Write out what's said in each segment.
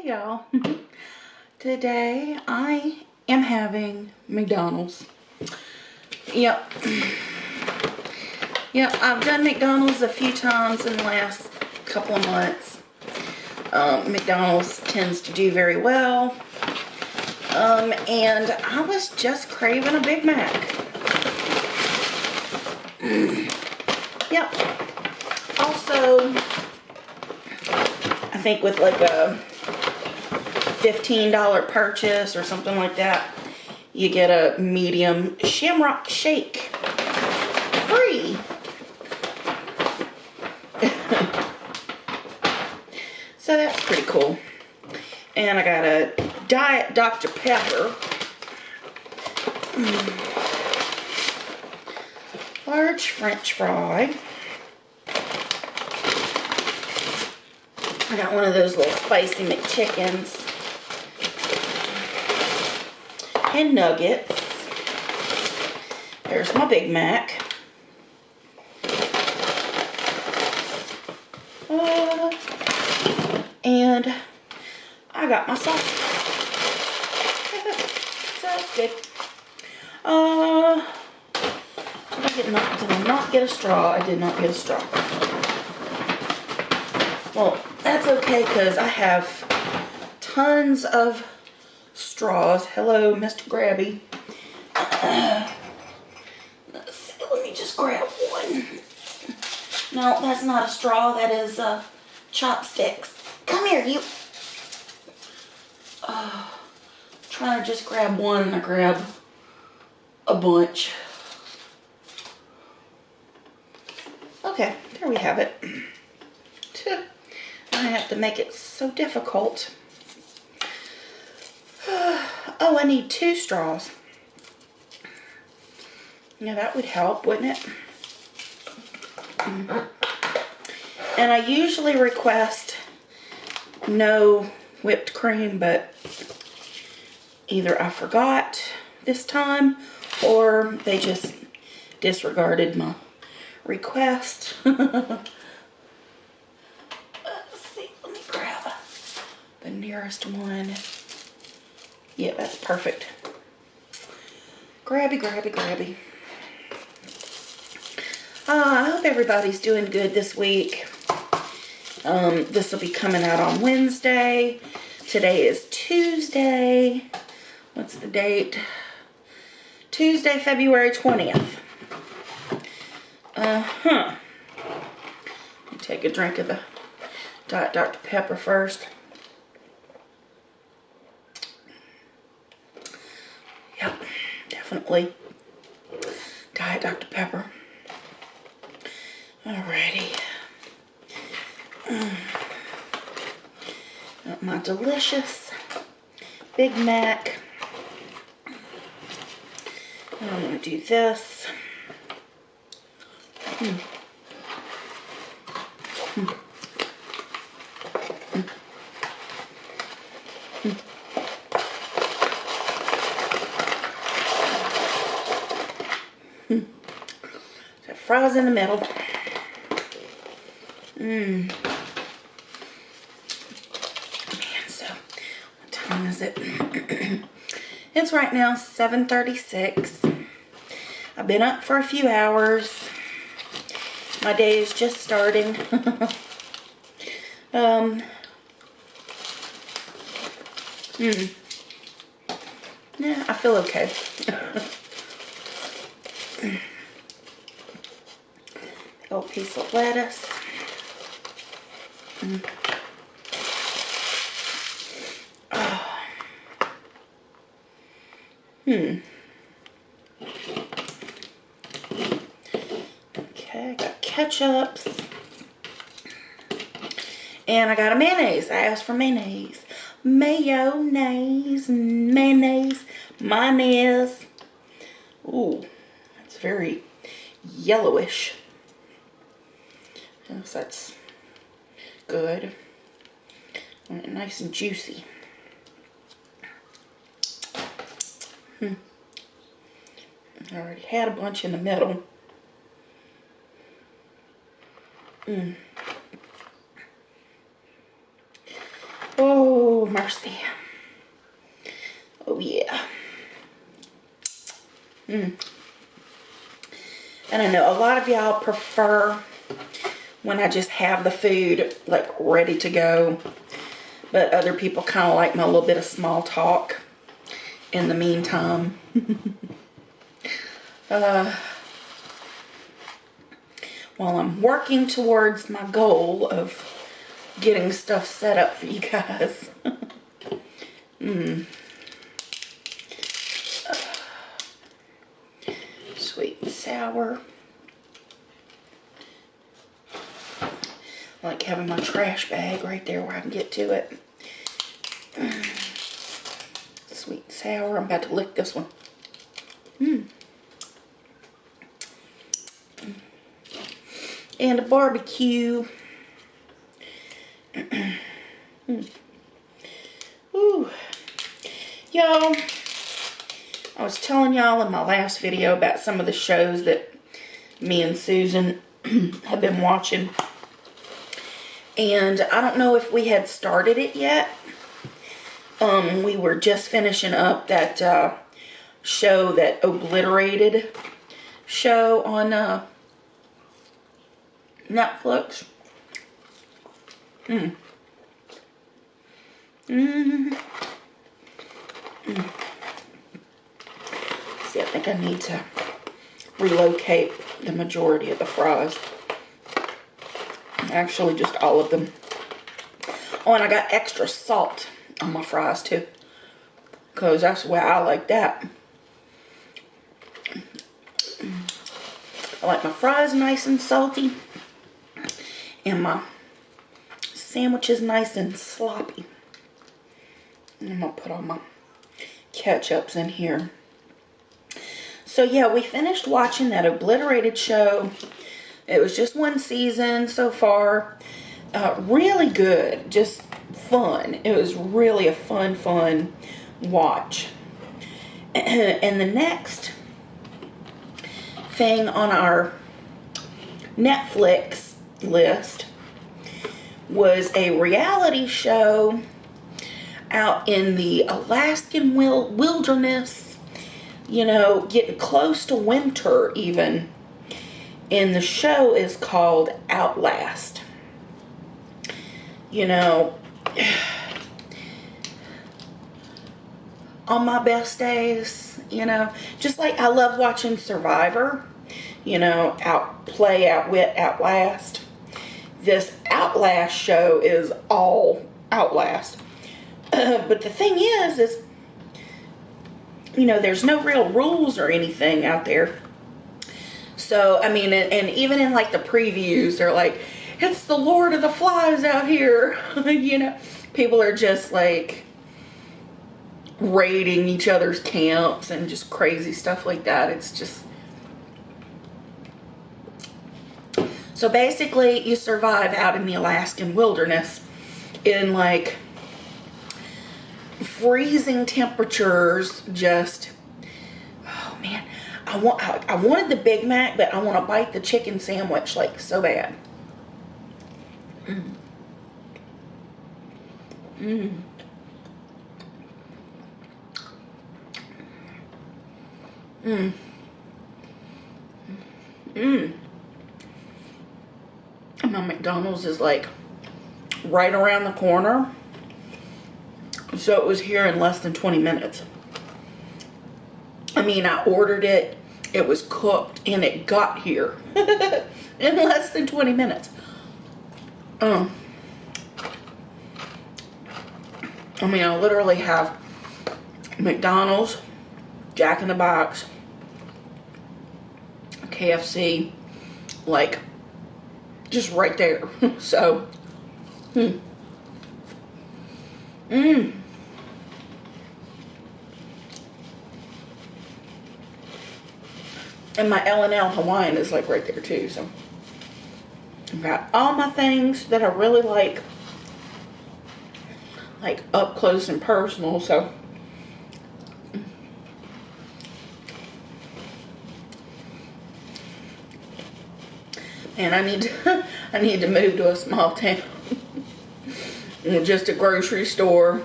Hey y'all. Today I am having McDonald's. Yep. Yep, I've done McDonald's a few times in the last couple of months. McDonald's tends to do very well. And I was just craving a Big Mac. Yep. Also, I think with like a $15 purchase or something like that, you get a medium Shamrock shake free. So that's pretty cool. And I got a Diet Dr. Pepper. Large French fry. I got one of those little spicy McChickens. And nuggets. There's my Big Mac. And I got my sauce. So that's good. Did I not get a straw? I did not get a straw. Well, that's okay because I have tons of straws. Hello, Mr. Grabby. Let's see, let me just grab one. No, that's not a straw. That is chopsticks. Come here, you. Trying to just grab one and I grab a bunch. Okay, there we have it. I have to make it so difficult. Oh, I need 2 straws. Yeah, that would help, wouldn't it? And I usually request no whipped cream, but either I forgot this time or they just disregarded my request. Let's see, let me grab the nearest one. Yeah, that's perfect. Grabby, grabby, grabby. I hope everybody's doing good this week. This will be coming out on Wednesday. Today is Tuesday. What's the date? Tuesday, February 20th. Let me take a drink of the Diet Dr. Pepper first. Yep, definitely Diet Dr. Pepper. Alrighty. Got my delicious Big Mac. And I'm going to do this. So fries in the middle. Man, so what time is it? It's right now 7:36. I've been up for a few hours. My day is just starting. Yeah, I feel okay. Big old piece of lettuce. Okay, I got ketchups. And I got a mayonnaise. I asked for mayonnaise. Mayonnaise. Mayonnaise. Ooh, that's very yellowish. Yes, that's good. And nice and juicy. I already had a bunch in the middle. Oh, mercy. Oh yeah. And I know a lot of y'all prefer when I just have the food like ready to go. But other people kind of like my little bit of small talk in the meantime. While I'm working towards my goal of getting stuff set up for you guys. Sweet and sour. I like having my trash bag right there where I can get to it. Sweet and sour. I'm about to lick this one. And a barbecue. Ooh. Y'all, I was telling y'all in my last video about some of the shows that me and Susan have been watching. And I don't know if we had started it yet. We were just finishing up that show, that Obliterated show on Netflix. See, I think I need to relocate the majority of the fries. Actually, just all of them. Oh, and I got extra salt on my fries too, because that's the way I like that. I like my fries nice and salty, and my sandwiches nice and sloppy. And I'm gonna put all my ketchups in here. So yeah, we finished watching that Obliterated show. It was just one season so far. Really good, just fun. It was really a fun watch. And the next thing on our Netflix list was a reality show out in the Alaskan wilderness, you know, getting close to winter even. And the show is called Outlast. You know, on my best days, you know, just like I love watching Survivor, you know, outwit, outlast. This Outlast show is all Outlast. But the thing is, you know, there's no real rules or anything out there. So, I mean, and even in like the previews, they're like, it's the Lord of the Flies out here. You know, people are just like raiding each other's camps and just crazy stuff like that. It's just... So basically, you survive out in the Alaskan wilderness in like freezing temperatures. Just, oh man, I wanted the Big Mac, but I want to bite the chicken sandwich like so bad. My McDonald's is like right around the corner, so it was here in less than 20 minutes. I mean, I ordered it, it was cooked, and it got here in less than 20 minutes. I mean, I literally have McDonald's, Jack in the Box, KFC, like, just right there. So, And my L&L Hawaiian is like right there too, so I've got all my things that I really like up close and personal. So and I need to move to a small town. Just a grocery store.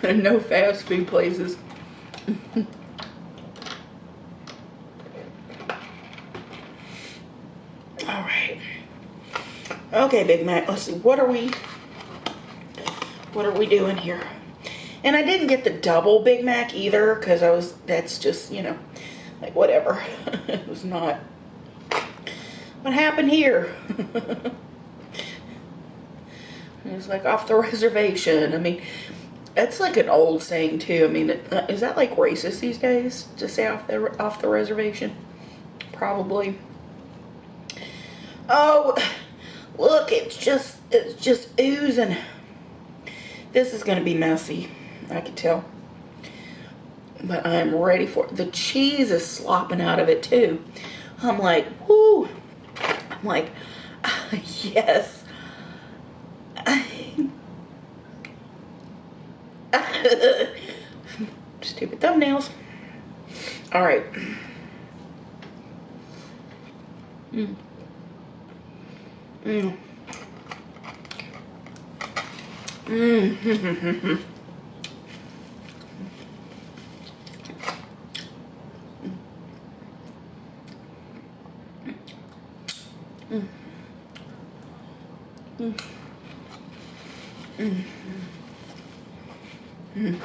No fast food places. All right. Okay, Big Mac. Let's see. What are we doing here? And I didn't get the double Big Mac either because that's just, you know, like whatever. It was not. What happened here? It was like off the reservation. I mean, that's like an old saying too. I mean, is that like racist these days to say off the reservation? Probably. Oh, look, it's just oozing. This is gonna be messy, I can tell. But I'm ready for it. The cheese is slopping out of it too. I'm like, whoo. I'm like, yes. Stupid thumbnails. All right. Mm. Mm. Mm. Mm. Mm. Mm.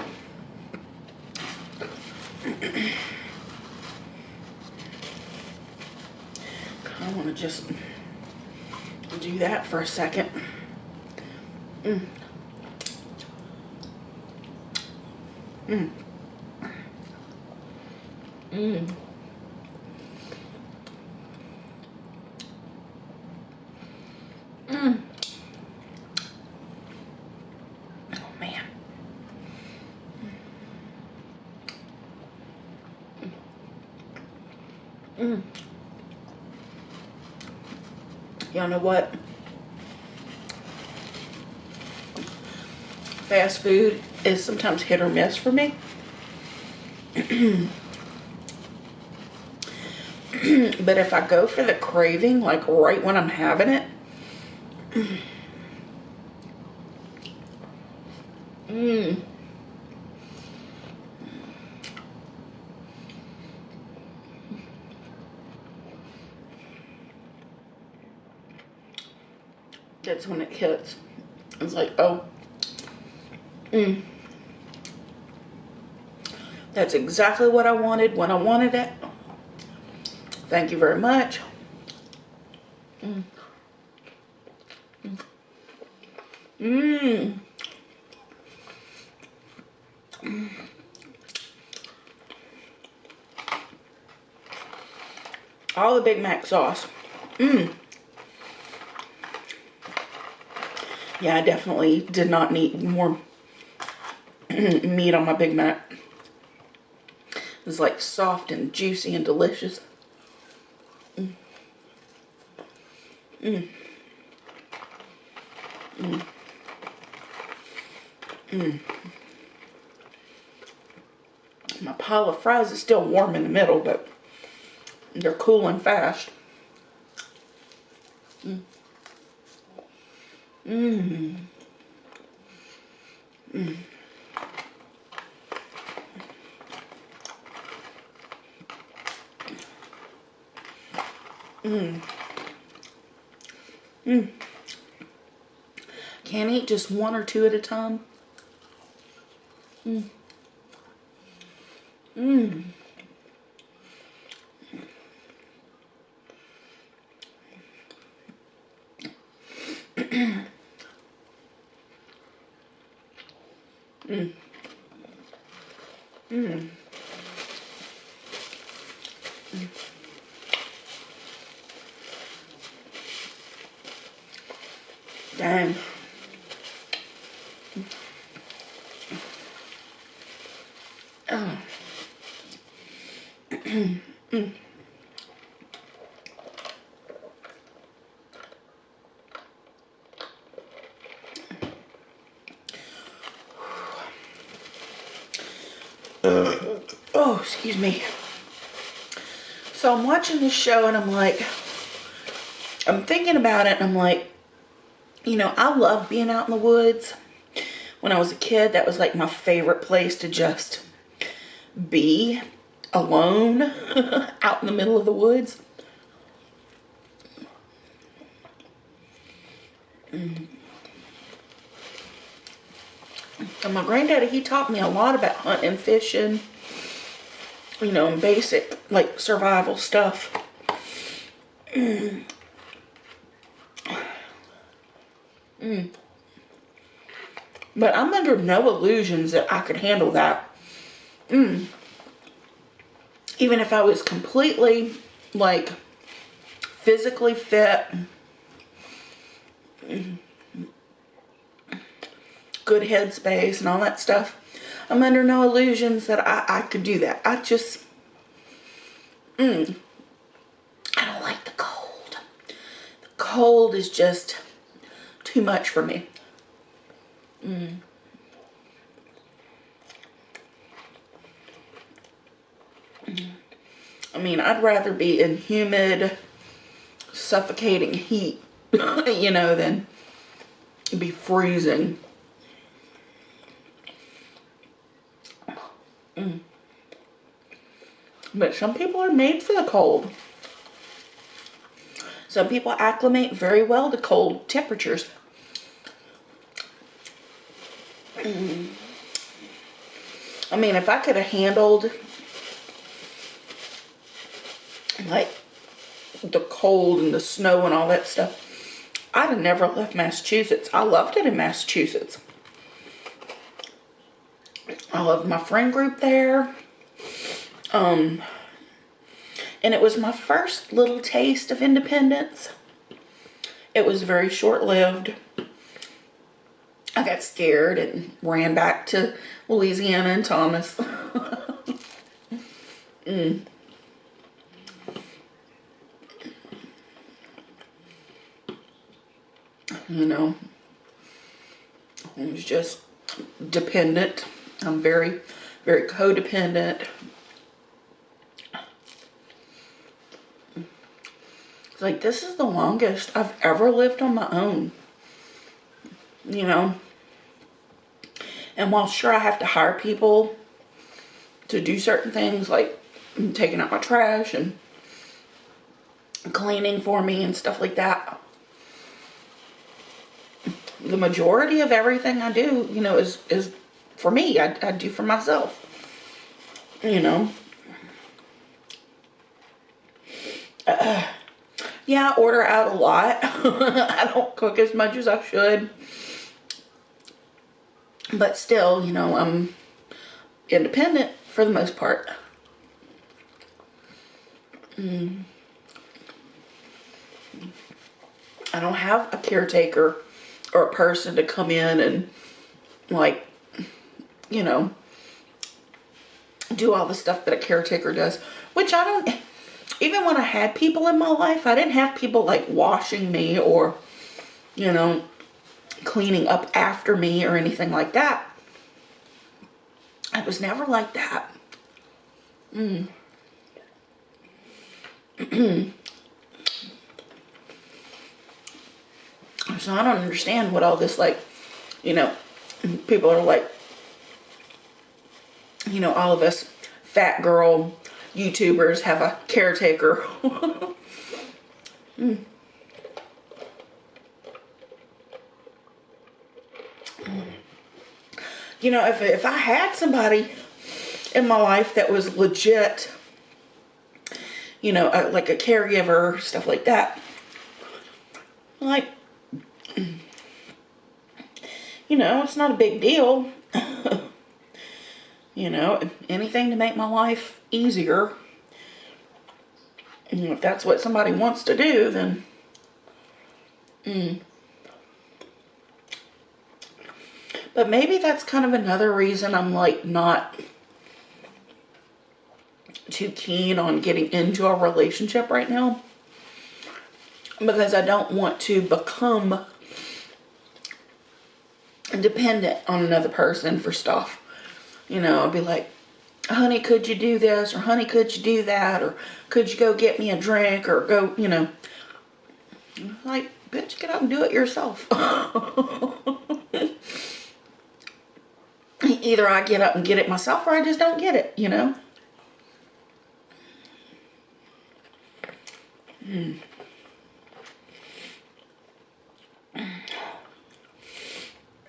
I want to just do that for a second. Mm. Mm. Mm. Mm. Oh man. Mm. Y'all know what? Fast food is sometimes hit or miss for me. But if I go for the craving, like right when I'm having it, mm, that's when it hits. It's like, oh, mm, that's exactly what I wanted when I wanted it. Thank you very much. Mm. Mm. Mm. All the Big Mac sauce. Mm. Yeah, I definitely did not need more meat on my Big Mac. It was like soft and juicy and delicious. Mm. Mm. Mm. Mm. My pile of fries is still warm in the middle, but they're cooling fast. Mm. Mm. Mm. Mm. Mm. Can't eat just one or two at a time. Mm. Mm. Mm. Mm. Dang. Oh. Mm. Oh, excuse me. So I'm watching this show and I'm like, I'm thinking about it and I'm like, you know, I love being out in the woods, when I was a kid, that was like my favorite place to just be alone out in the middle of the woods. And my granddaddy, he taught me a lot about hunting, fishing, you know, and basic like survival stuff. But I'm under no illusions that I could handle that. Even if I was completely, like, physically fit, good headspace and all that stuff, I'm under no illusions that I could do that. I just, I don't like the cold. The cold is just too much for me. I mean, I'd rather be in humid, suffocating heat, you know, than be freezing. But some people are made for the cold. Some people acclimate very well to cold temperatures. I mean, if I could have handled like the cold and the snow and all that stuff, I'd have never left Massachusetts. I loved it in Massachusetts. I loved my friend group there. And it was my first little taste of independence. It was very short-lived. I got scared and ran back to Louisiana and Thomas. You know, I was just dependent. I'm very, very codependent. It's like, this is the longest I've ever lived on my own. You know, and while sure I have to hire people to do certain things like taking out my trash and cleaning for me and stuff like that, the majority of everything I do, you know, is for me. I do for myself, you know. Yeah, I order out a lot. I don't cook as much as I should. But still, you know, I'm independent for the most part. I don't have a caretaker or a person to come in and, like, you know, do all the stuff that a caretaker does. Which I don't, even when I had people in my life, I didn't have people, like, washing me or, you know, cleaning up after me or anything like that. I was never like that. So I don't understand what all this, like, you know, people are like, you know, all of us fat girl YouTubers have a caretaker. You know, if I had somebody in my life that was legit, you know, like a caregiver, stuff like that, like, you know, it's not a big deal. You know, anything to make my life easier. And if that's what somebody wants to do, then But maybe that's kind of another reason I'm, like, not too keen on getting into a relationship right now. Because I don't want to become dependent on another person for stuff. You know, I'll be like, honey, could you do this? Or honey, could you do that? Or could you go get me a drink? Or go, you know. Like, bitch, get up and do it yourself. either I get up and get it myself or I just don't get it, you know? Mm.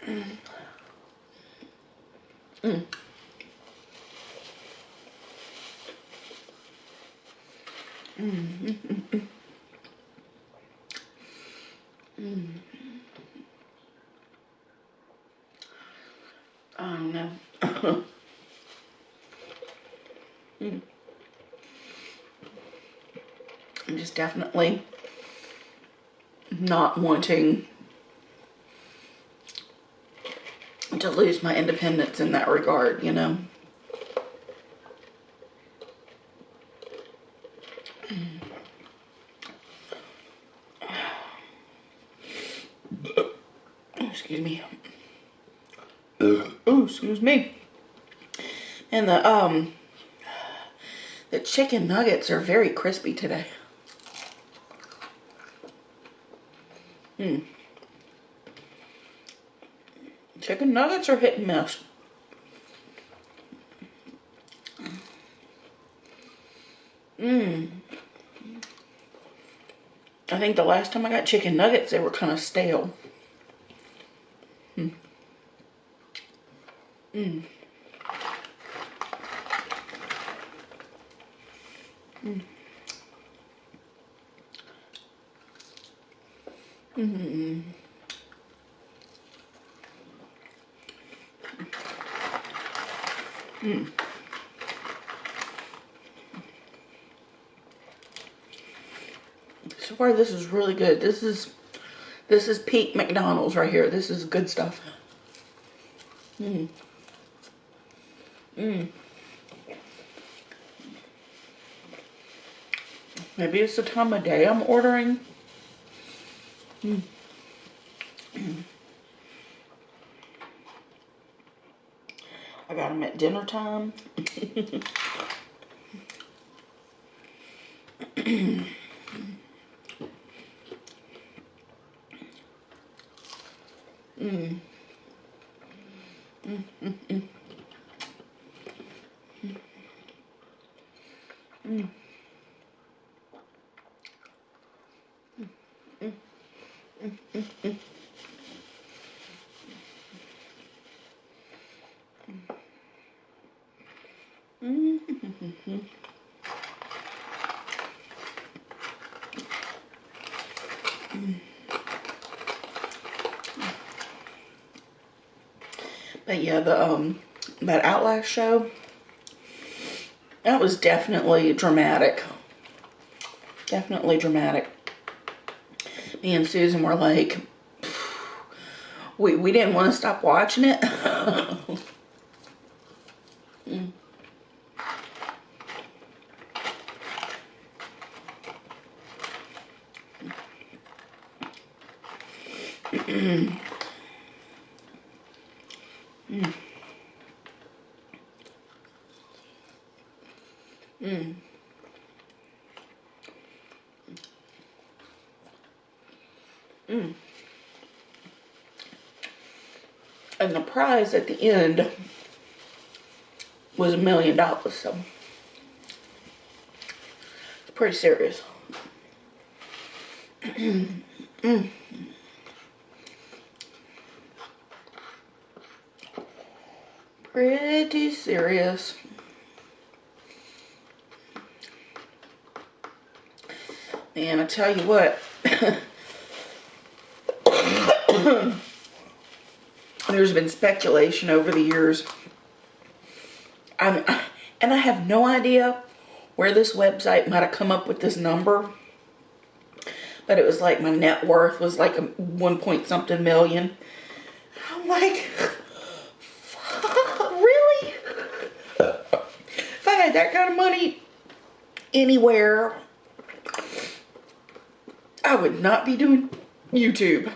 Mm. Mm. Mm. Mm. I don't know. Mm. I'm just definitely not wanting to lose my independence in that regard, you know. Excuse me. Oh, excuse me. And the chicken nuggets are very crispy today. Chicken nuggets are hit and miss. I think the last time I got chicken nuggets, they were kind of stale. Mm. Mm. Mm. Mm. Mm. So far, this is really good. This is peak McDonald's right here. This is good stuff. Mm. Mm. Maybe it's the time of day I'm ordering. Mm. Mm. I got them at dinner time. Mm. Mm. Mm. Mm. Mm. But yeah, that Outlast show, that was definitely dramatic. Definitely dramatic. Me and Susan were like, we didn't want to stop watching it. Mm. Mm. Mm. Mm. Mm. And the prize at the end was $1 million, so it's pretty serious. Mm. Pretty serious. And I tell you what, there's been speculation over the years. And I have no idea where this website might have come up with this number. But it was like my net worth was like 1 point something million. I'm like, really? If I had that kind of money anywhere, I would not be doing YouTube.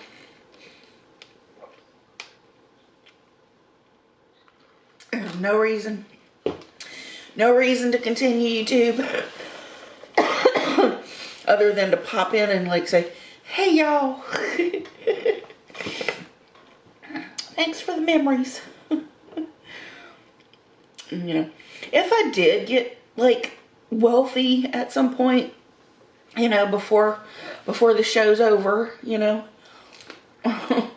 There's no reason to continue YouTube other than to pop in and like say, hey y'all, thanks for the memories. You know, if I did get like wealthy at some point, you know, before the show's over, you know. I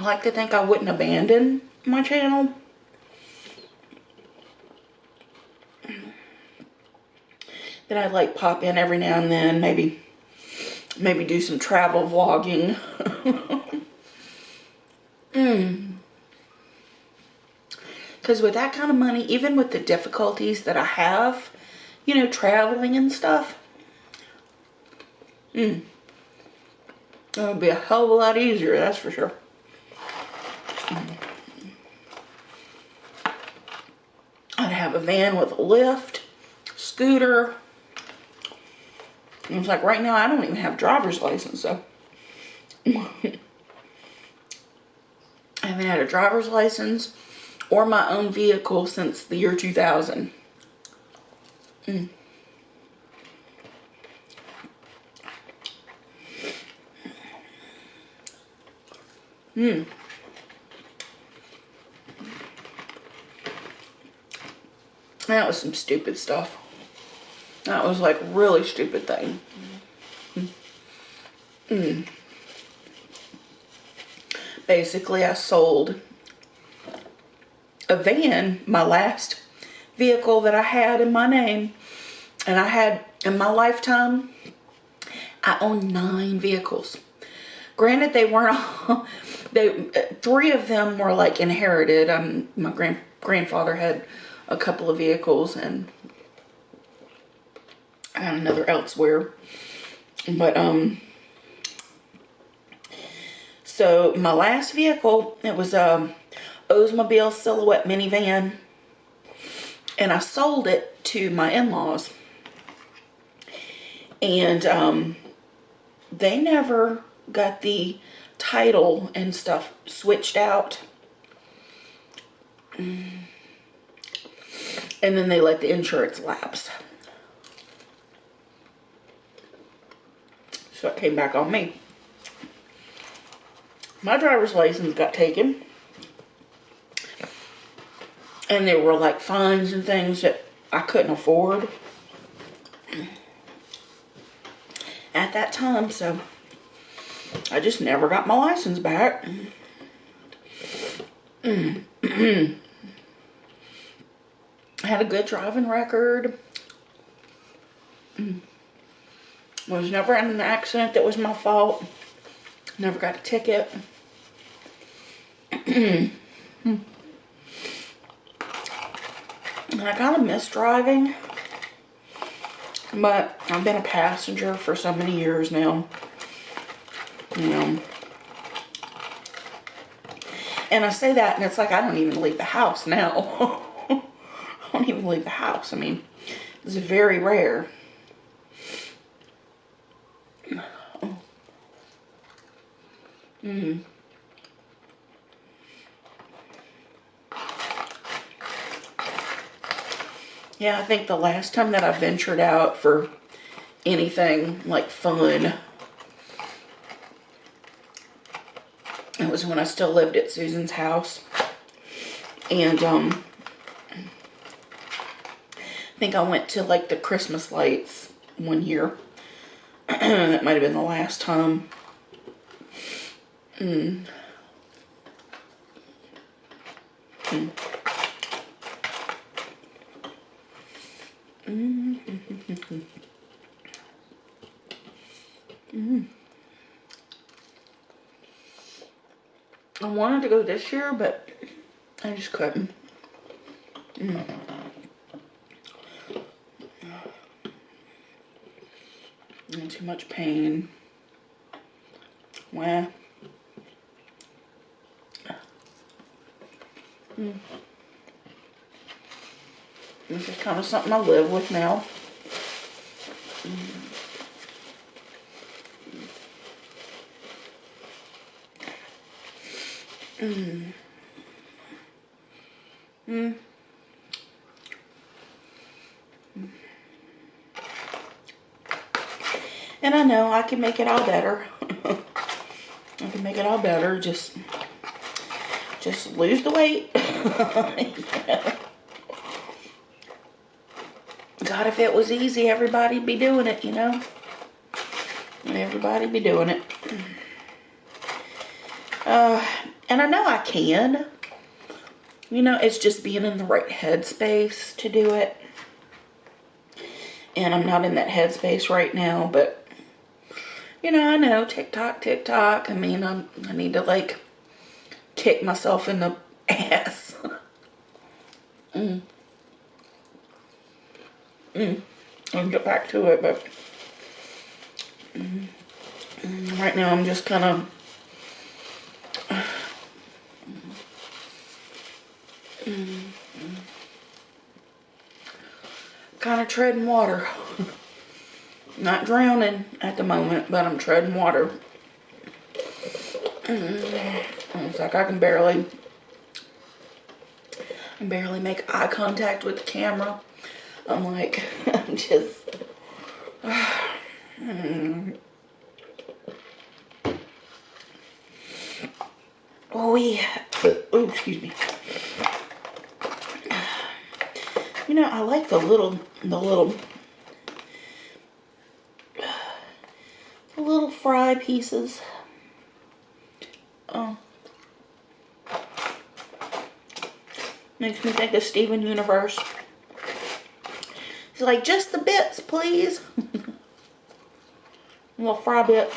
like to think I wouldn't abandon my channel. That I'd like pop in every now and then, maybe do some travel vlogging. Because with that kind of money, even with the difficulties that I have, you know, traveling and stuff, it would be a hell of a lot easier, that's for sure. I'd have a van with a lift, scooter. And it's like right now I don't even have a driver's license, so I haven't had a driver's license or my own vehicle since the year 2000. That was some stupid stuff. That was like really stupid thing. Basically, I sold a van, my last vehicle that I had in my name. And I had, in my lifetime, I owned 9 vehicles. Granted, they weren't all, 3 of them were like inherited. My grandfather had a couple of vehicles and I had another elsewhere. But, so my last vehicle, it was a Oldsmobile Silhouette minivan. And I sold it to my in-laws. And, they never got the title and stuff switched out. And then they let the insurance lapse. So it came back on me. My driver's license got taken. And there were like fines and things that I couldn't afford at that time, so I just never got my license back. I had a good driving record. Was never in an accident that was my fault. Never got a ticket. And I kind of miss driving. But I've been a passenger for so many years now. You know. And I say that and it's like I don't even leave the house now. I don't even leave the house. I mean, it's very rare. Yeah, I think the last time that I ventured out for anything like fun, it was when I still lived at Susan's house. And I think I went to like the Christmas lights one year. That might have been the last time. I wanted to go this year, but I just couldn't. I'm in too much pain. Well. This is kind of something I live with now. And I know I can make it all better. I can make it all better. Just just lose the weight. God, if it was easy, everybody'd be doing it, you know? Everybody'd be doing it. And I know I can. You know, it's just being in the right headspace to do it. And I'm not in that headspace right now, but, you know, I know, TikTok. I mean, I need to, like, kick myself in the ass. I'll get back to it, but right now I'm just kind of treading water. Not drowning at the moment, but I'm treading water. It's like I can barely make eye contact with the camera. I'm like, I'm just oh excuse me. You know, I like the little fry pieces. Oh, makes me think of Steven Universe. He's like, just the bits, please. Little fry bits.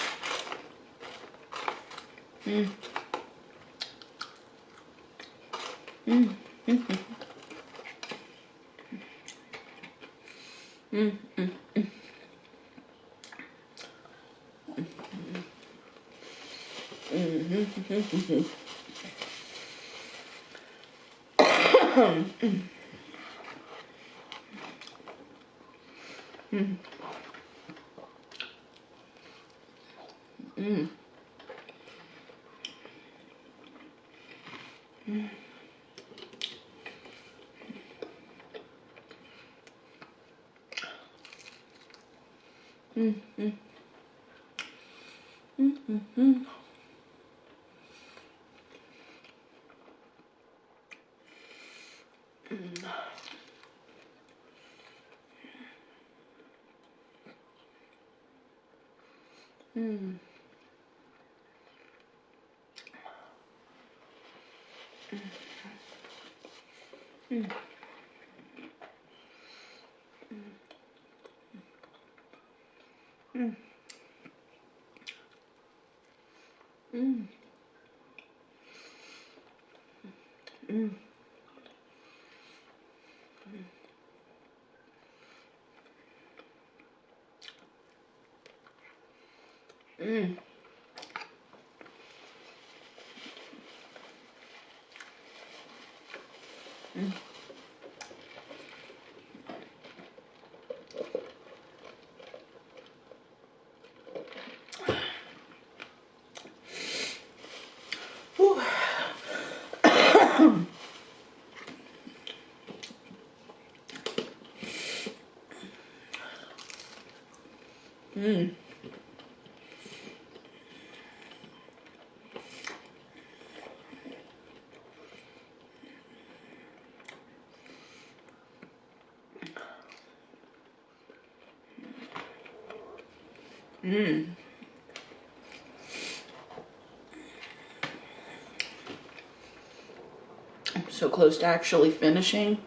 I'm so close to actually finishing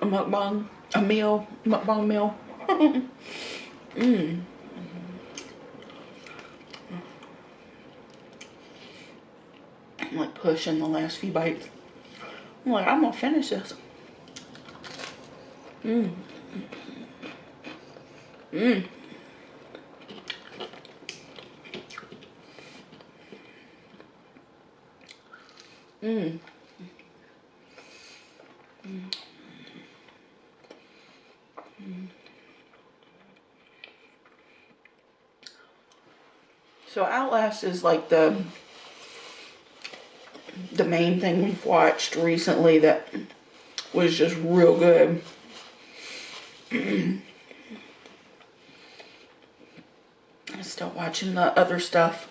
a mukbang meal. I'm like pushing the last few bites. I'm like, I'm gonna finish this. So Outlast is like the main thing we've watched recently that was just real good. I'm still watching the other stuff.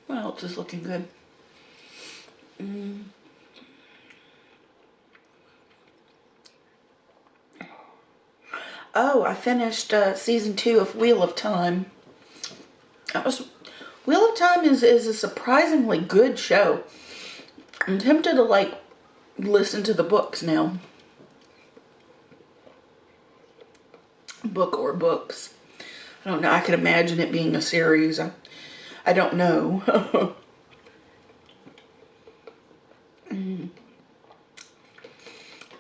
What else is looking good? Oh, I finished season 2 of Wheel of Time. Wheel of Time is a surprisingly good show. I'm tempted to like listen to the books now. Book or books. I don't know. I could imagine it being a series. I don't know.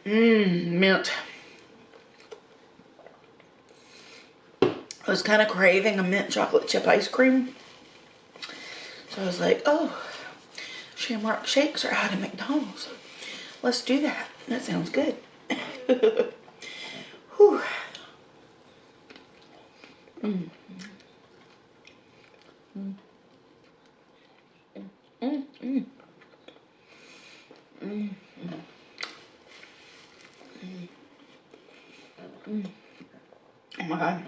Mint. I was kind of craving a mint chocolate chip ice cream. So I was like, oh, Shamrock shakes are out of McDonald's. Let's do that. That sounds good. Whew. Oh my God.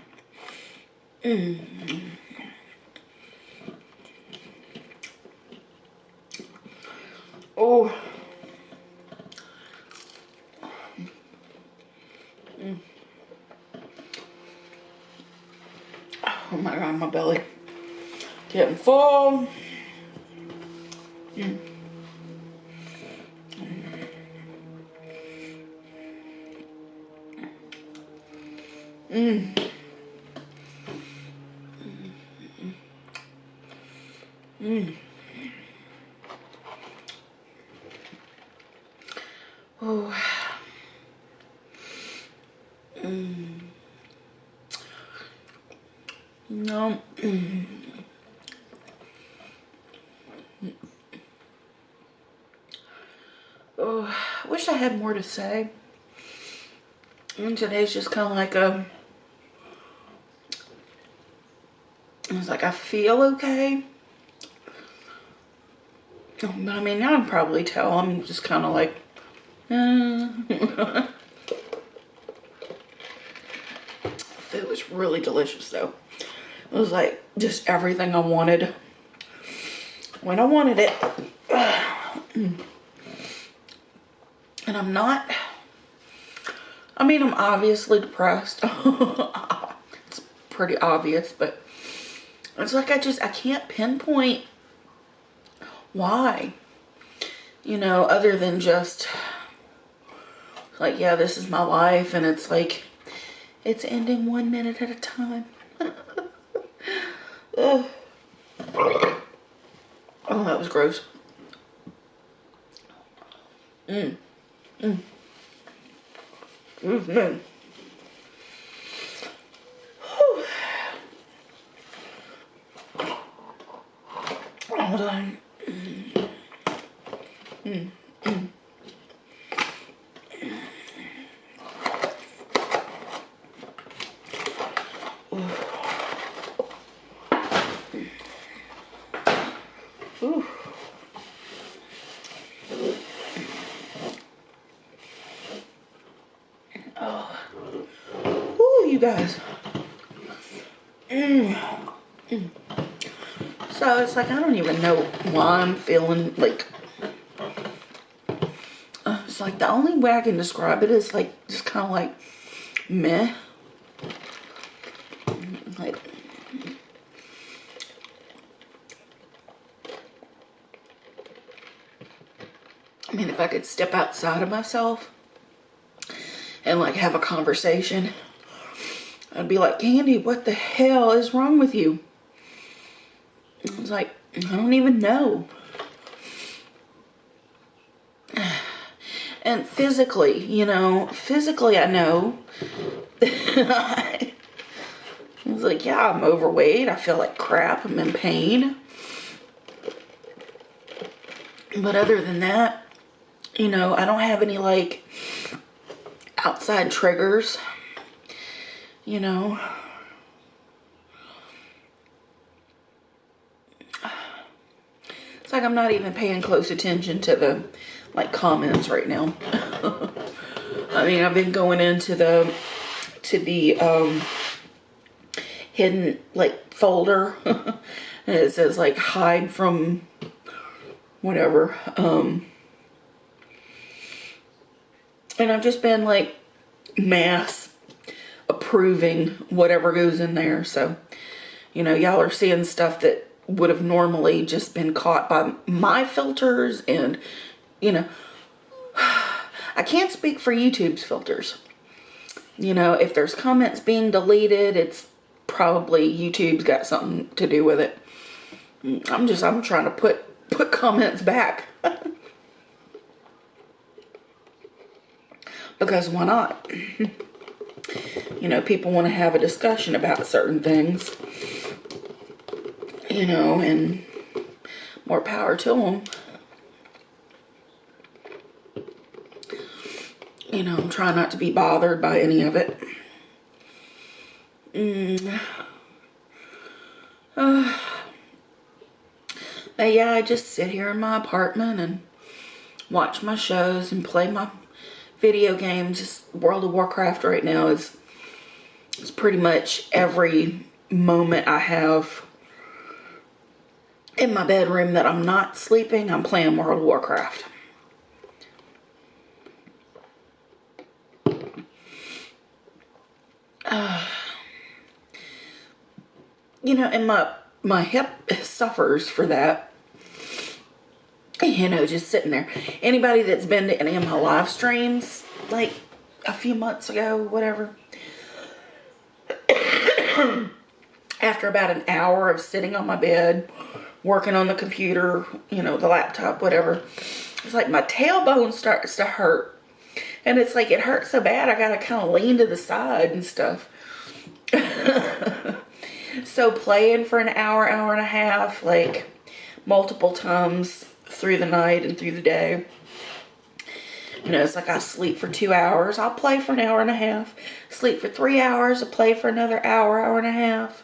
Oh. Oh my God, my belly getting full. Oh. No. Oh, I wish I had more to say. And today's just kind of like it's like I feel okay. But I mean, now I can probably tell I'm just kind of like, Food was really delicious though. It was like just everything I wanted when I wanted it. And I'm not, I mean, I'm obviously depressed. It's pretty obvious, but it's like I can't pinpoint why. You know, other than just like, yeah, this is my life, and it's like, it's ending 1 minute at a time. Oh, that was gross. Man. Hold on. Ooh. Oh. Ooh, you guys. So it's like, I don't even know why I'm feeling like, it's like the only way I can describe it is like, just kind of like meh. Like, I mean, if I could step outside of myself and like have a conversation, I'd be like, Candy, what the hell is wrong with you? I was like, I don't even know. And physically, you know, physically I know. I was like, yeah, I'm overweight. I feel like crap. I'm in pain. But other than that, you know, I don't have any like outside triggers, you know. It's like I'm not even paying close attention to the like comments right now. I mean, I've been going into the hidden like folder And it says like hide from whatever. And I've just been like mass approving whatever goes in there. So, you know, y'all are seeing stuff that would have normally just been caught by my filters. And, you know, I can't speak for YouTube's filters. You know, if there's comments being deleted, it's probably YouTube's got something to do with it. I'm trying to put comments back. Because why not? You know, people want to have a discussion about certain things. You know, and more power to them. You know, I'm trying not to be bothered by any of it. But yeah, I just sit here in my apartment and watch my shows and play my video games. Just World of Warcraft right now is pretty much every moment I have in my bedroom that I'm not sleeping, I'm playing World of Warcraft. You know, and my hip suffers for that. You know, just sitting there. Anybody that's been to any of my live streams, like a few months ago, whatever, after about an hour of sitting on my bed, working on the computer, you know, the laptop, whatever, it's like my tailbone starts to hurt. And it's like, it hurts so bad, I gotta kind of lean to the side and stuff. So playing for an hour, hour and a half, like multiple times through the night and through the day. You know, it's like I sleep for 2 hours, I'll play for an hour and a half. Sleep for 3 hours, I'll play for another hour, hour and a half.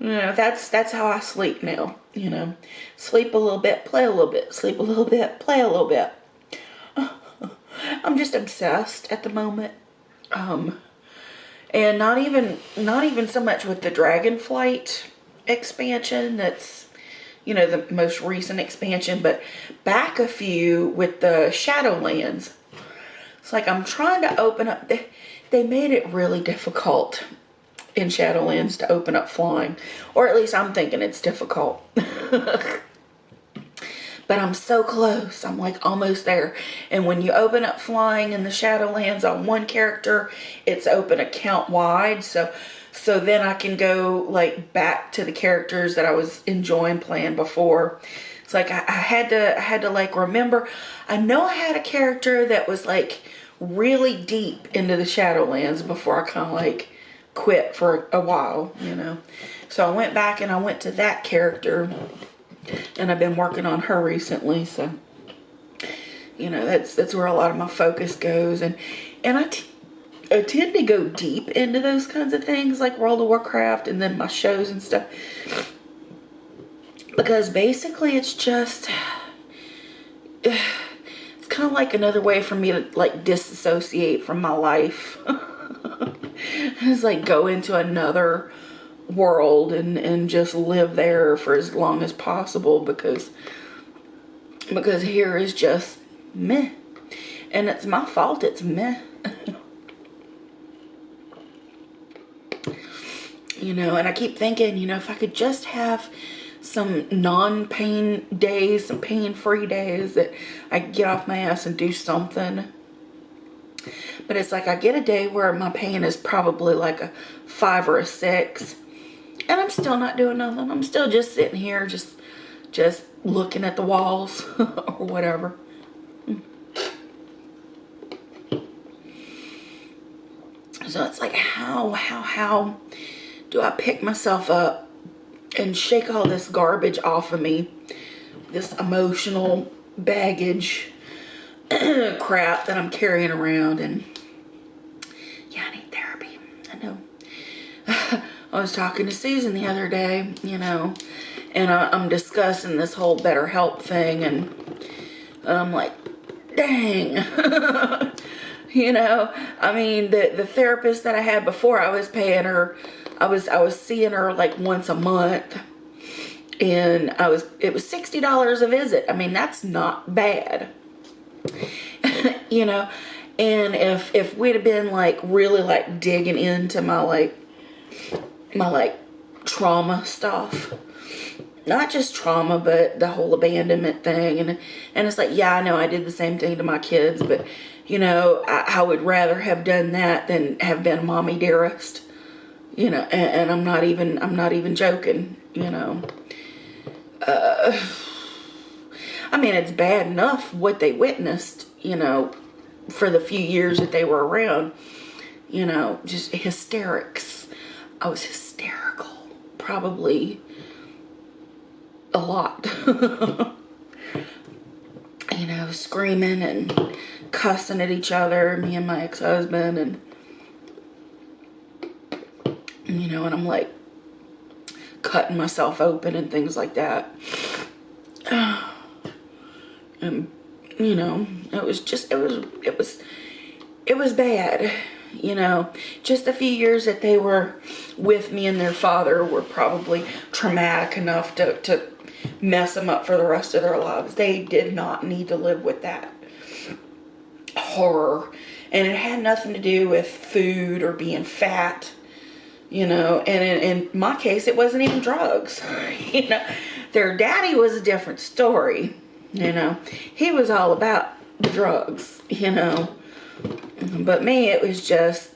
You know, that's how I sleep now, you know. Sleep a little bit, play a little bit. Sleep a little bit, play a little bit. I'm just obsessed at the moment. And not even so much with the Dragonflight expansion, that's, you know, the most recent expansion, but back a few with the Shadowlands. It's like I'm trying to open up, they made it really difficult in Shadowlands to open up flying, or at least I'm thinking it's difficult. But I'm so close. I'm like almost there. And when you open up flying in the Shadowlands on one character, it's open account wide. So then I can go like back to the characters that I was enjoying playing before. It's like I had to like remember. I know I had a character that was like really deep into the Shadowlands before I kind of like quit for a while, you know. So I went back and I went to that character. And I've been working on her recently, so, you know, that's where a lot of my focus goes. And I tend to go deep into those kinds of things, like World of Warcraft and then my shows and stuff. Because basically it's just, it's kind of like another way for me to, like, disassociate from my life. It's like go into another world and just live there for as long as possible, because here is just meh, and it's my fault it's meh. You know, and I keep thinking, you know, if I could just have some non-pain days, some pain-free days that I can get off my ass and do something. But it's like I get a day where my pain is probably like a 5 or a 6. And I'm still not doing nothing. I'm still just sitting here, just looking at the walls or whatever. So it's like, how do I pick myself up and shake all this garbage off of me? This emotional baggage crap that I'm carrying around. And yeah, I need therapy. I know. I was talking to Susan the other day, you know, and I'm discussing this whole BetterHelp thing, and I'm like, dang. You know, I mean, the therapist that I had before, I was paying her, I was seeing her like once a month, And it was $60 a visit. I mean, that's not bad. You know, and if we'd have been like really like digging into my trauma stuff, not just trauma, but the whole abandonment thing, and it's like, yeah, I know I did the same thing to my kids, but you know, I would rather have done that than have been a mommy dearest, you know, and I'm not even joking, you know. I mean, it's bad enough what they witnessed, you know, for the few years that they were around, you know, just hysterics. I was hysterical, probably a lot. You know, screaming and cussing at each other, me and my ex-husband, and you know, and I'm like cutting myself open and things like that. And you know, it was bad. You know, just a few years that they were with me and their father were probably traumatic enough to mess them up for the rest of their lives. They did not need to live with that horror. And it had nothing to do with food or being fat, you know. And in my case, it wasn't even drugs. You know, their daddy was a different story. You know, he was all about the drugs, you know. But me, it was just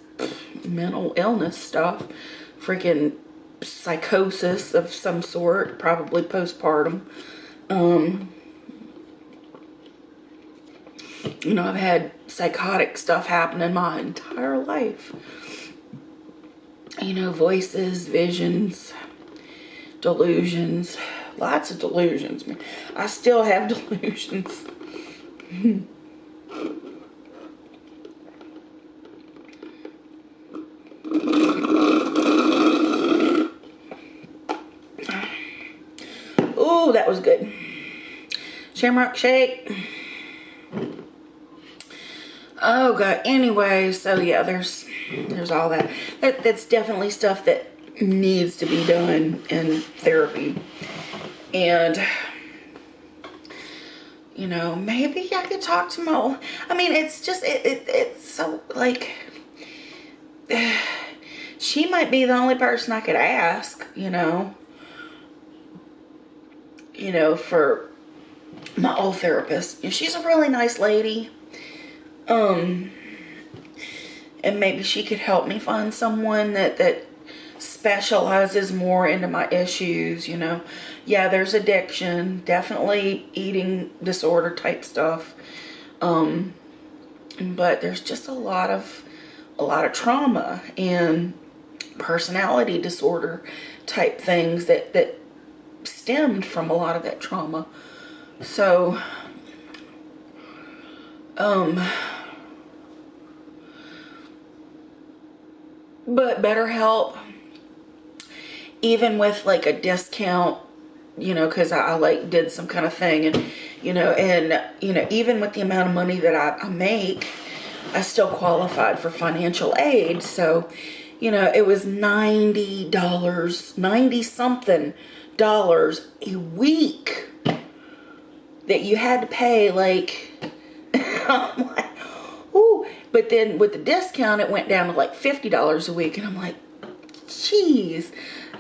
mental illness stuff. Freaking psychosis of some sort, probably postpartum. You know, I've had psychotic stuff happening my entire life. You know, voices, visions, delusions. Lots of delusions. I still have delusions. Ooh, that was good. Shamrock shake. Oh God. Anyway, so yeah, there's all that. That's definitely stuff that needs to be done in therapy. And you know, maybe I could talk to my, I mean, it's just, it's so, like, she might be the only person I could ask, you know, for my old therapist. She's a really nice lady. And maybe she could help me find someone that specializes more into my issues, you know. Yeah, there's addiction, definitely eating disorder type stuff. But there's just a lot of trauma and personality disorder type things that stemmed from a lot of that trauma. So, but BetterHelp, even with like a discount, you know, because I like did some kind of thing, and you know, even with the amount of money that I make, I still qualified for financial aid. So, you know, it was $90, 90 something dollars a week that you had to pay. Like, I'm like, ooh. But then with the discount, it went down to like $50 a week, and I'm like, geez,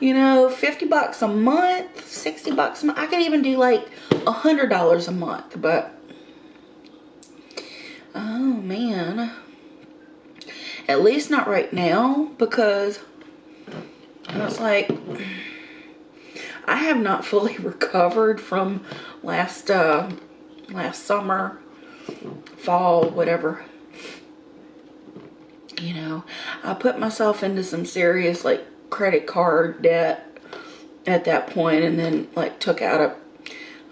you know, $50 a month, $60 a month. I could even do like $100 a month, but oh man, at least not right now, because it's like I have not fully recovered from last summer, fall, whatever. You know, I put myself into some serious like credit card debt at that point, and then like took out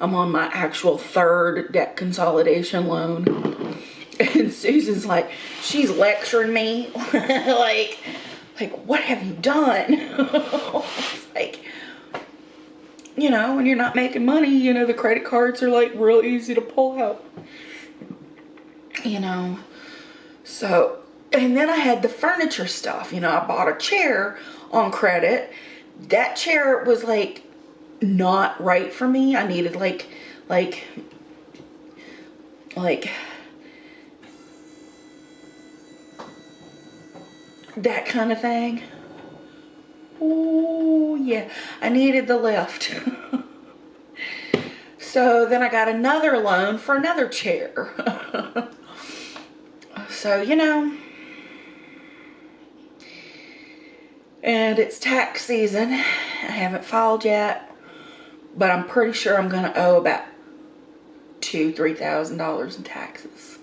I'm on my actual third debt consolidation loan. And Susan's like, she's lecturing me like what have you done? It's like, you know, when you're not making money, you know, the credit cards are like real easy to pull out, you know. So, and then I had the furniture stuff, you know. I bought a chair on credit. That chair was like not right for me. I needed like that kind of thing. Oh yeah, I needed the lift. So then I got another loan for another chair. So, you know, and it's tax season. I haven't filed yet, but I'm pretty sure I'm going to owe about $2,000-3,000 in taxes.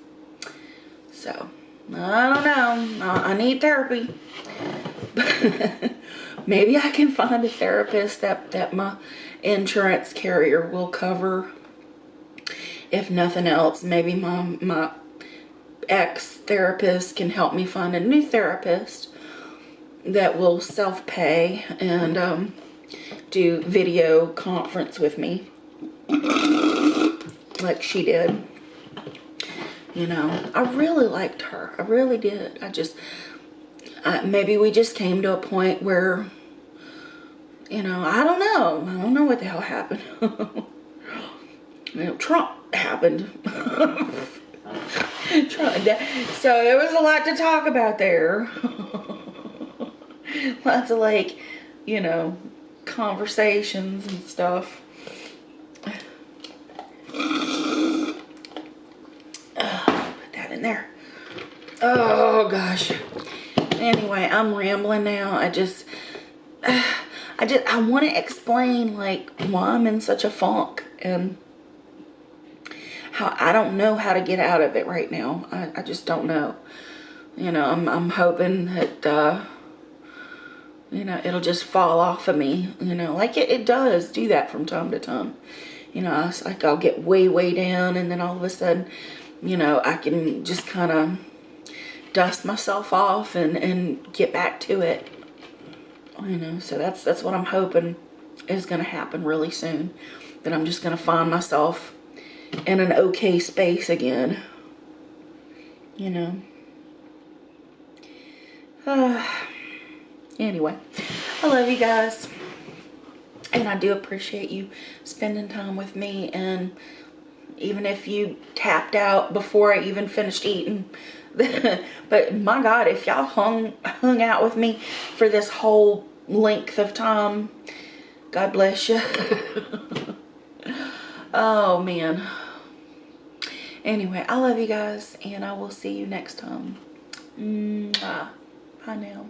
So, I don't know. I need therapy. Maybe I can find a therapist that my insurance carrier will cover. If nothing else, maybe my ex-therapist can help me find a new therapist that will self-pay and do video conference with me like she did. You know, I really liked her. I really did. Maybe we just came to a point where, you know, I don't know what the hell happened. You know, Trump happened. So there was a lot to talk about there. Lots of, like, you know, conversations and stuff. Put that in there. Oh gosh. Anyway, I'm rambling now. I want to explain, like, why I'm in such a funk and how I don't know how to get out of it right now. I just don't know. You know, I'm hoping that, you know, it'll just fall off of me. You know, like it does do that from time to time. You know, it's like I'll get way down, and then all of a sudden, you know, I can just kind of dust myself off and get back to it. You know, so that's what I'm hoping is going to happen really soon. That I'm just going to find myself in an okay space again. You know. Anyway, I love you guys. And I do appreciate you spending time with me. And even if you tapped out before I even finished eating. But my God, if y'all hung out with me for this whole length of time, God bless you. Oh man. Anyway, I love you guys, and I will see you next time. Bye now.